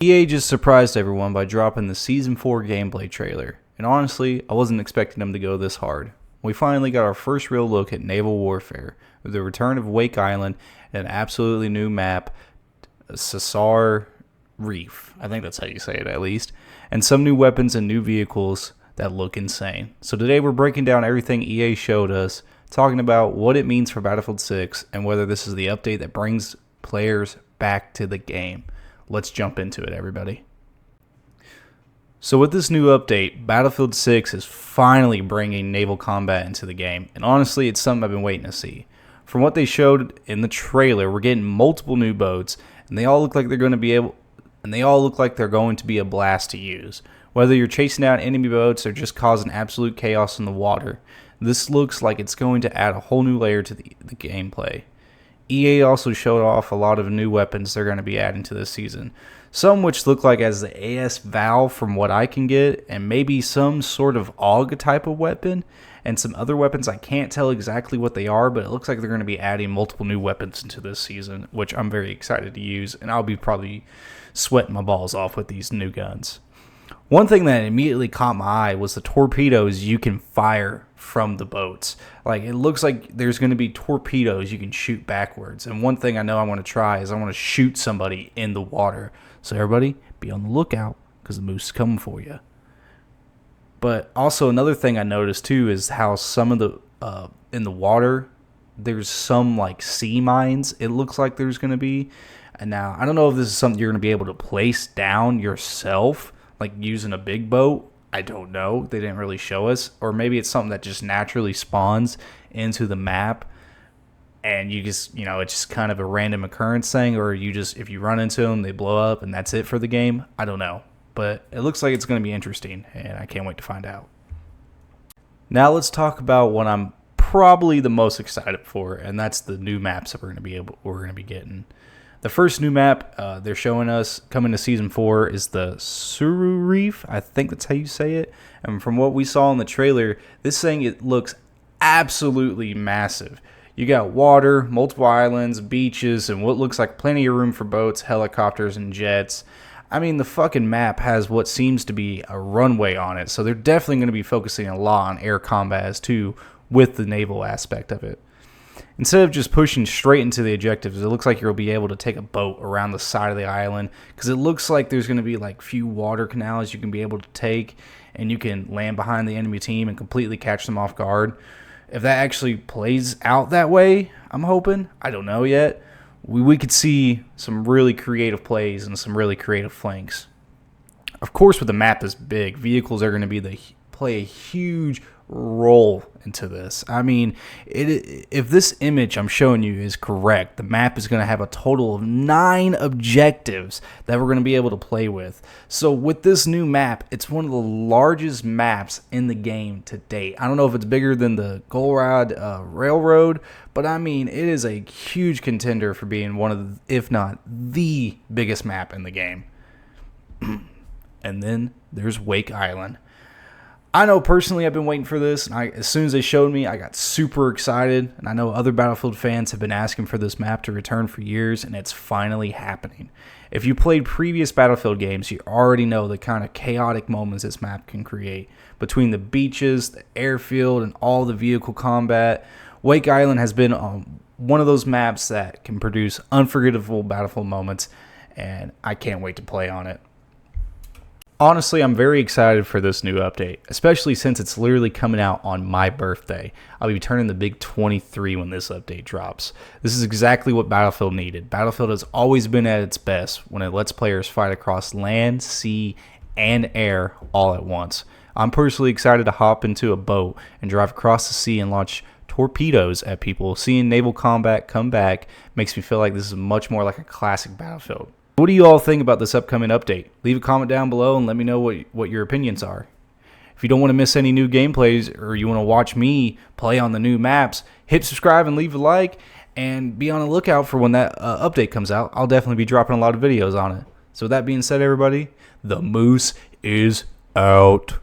EA just surprised everyone by dropping the Season 4 gameplay trailer, and honestly, I wasn't expecting them to go this hard. We finally got our first real look at Naval Warfare, with the return of Wake Island and an absolutely new map, Tsuru Reef, I think that's how you say it at least, and some new weapons and new vehicles that look insane. So today we're breaking down everything EA showed us, talking about what it means for Battlefield 6 and whether this is the update that brings players back to the game. Let's jump into it, everybody. So with this new update, Battlefield 6 is finally bringing naval combat into the game, and honestly, it's something I've been waiting to see. From what they showed in the trailer, we're getting multiple new boats, and they all look like they're going to be a blast to use. Whether you're chasing down enemy boats or just causing absolute chaos in the water, this looks like it's going to add a whole new layer to the gameplay. EA also showed off a lot of new weapons they're going to be adding to this season. Some which look like as the AS Valve from what I can get, and maybe some sort of AUG type of weapon, and some other weapons I can't tell exactly what they are, but it looks like they're going to be adding multiple new weapons into this season, which I'm very excited to use, and I'll be probably sweating my balls off with these new guns. One thing that immediately caught my eye was the torpedoes you can fire from the boats. Like, it looks like there's going to be torpedoes you can shoot backwards. And one thing I know I want to try is I want to shoot somebody in the water. So everybody, be on the lookout because the moose is coming for you. But also another thing I noticed too is how some of the in the water, there's some like sea mines it looks like there's going to be. And now I don't know if this is something you're going to be able to place down yourself, like using a big boat. I don't know. They didn't really show us. Or maybe it's something that just naturally spawns into the map and you just, it's just kind of a random occurrence thing, or you just, if you run into them, they blow up and that's it for the game. I don't know. But it looks like it's going to be interesting and I can't wait to find out. Now let's talk about what I'm probably the most excited for, and that's the new maps that we're going to be getting. The first new map they're showing us coming to Season 4 is the Tsuru Reef. I think that's how you say it. And from what we saw in the trailer, this thing, it looks absolutely massive. You got water, multiple islands, beaches, and what looks like plenty of room for boats, helicopters, and jets. I mean, the fucking map has what seems to be a runway on it, so they're definitely going to be focusing a lot on air combat as too, with the naval aspect of it. Instead of just pushing straight into the objectives, it looks like you'll be able to take a boat around the side of the island, because it looks like there's going to be like few water canals you can be able to take, and you can land behind the enemy team and completely catch them off guard. If that actually plays out that way, I'm hoping. I don't know yet. We could see some really creative plays and some really creative flanks. Of course, with the map this big, vehicles are going to play a huge role into this. I mean, if this image I'm showing you is correct, the map is going to have a total of 9 objectives that we're going to be able to play with. So with this new map, it's one of the largest maps in the game to date. I don't know if it's bigger than the Golrod Railroad, but I mean, it is a huge contender for being one of the, if not the biggest map in the game. And then there's Wake Island. I know personally I've been waiting for this, and as soon as they showed me, I got super excited, and I know other Battlefield fans have been asking for this map to return for years, and it's finally happening. If you played previous Battlefield games, you already know the kind of chaotic moments this map can create. Between the beaches, the airfield, and all the vehicle combat, Wake Island has been one of those maps that can produce unforgettable Battlefield moments, and I can't wait to play on it. Honestly, I'm very excited for this new update, especially since it's literally coming out on my birthday. I'll be turning the big 23 when this update drops. This is exactly what Battlefield needed. Battlefield has always been at its best when it lets players fight across land, sea, and air all at once. I'm personally excited to hop into a boat and drive across the sea and launch torpedoes at people. Seeing naval combat come back makes me feel like this is much more like a classic Battlefield. What do you all think about this upcoming update? Leave a comment down below and let me know what your opinions are. If you don't want to miss any new gameplays, or you want to watch me play on the new maps, hit subscribe and leave a like, and be on the lookout for when that update comes out. I'll definitely be dropping a lot of videos on it. So with that being said, everybody, the moose is out.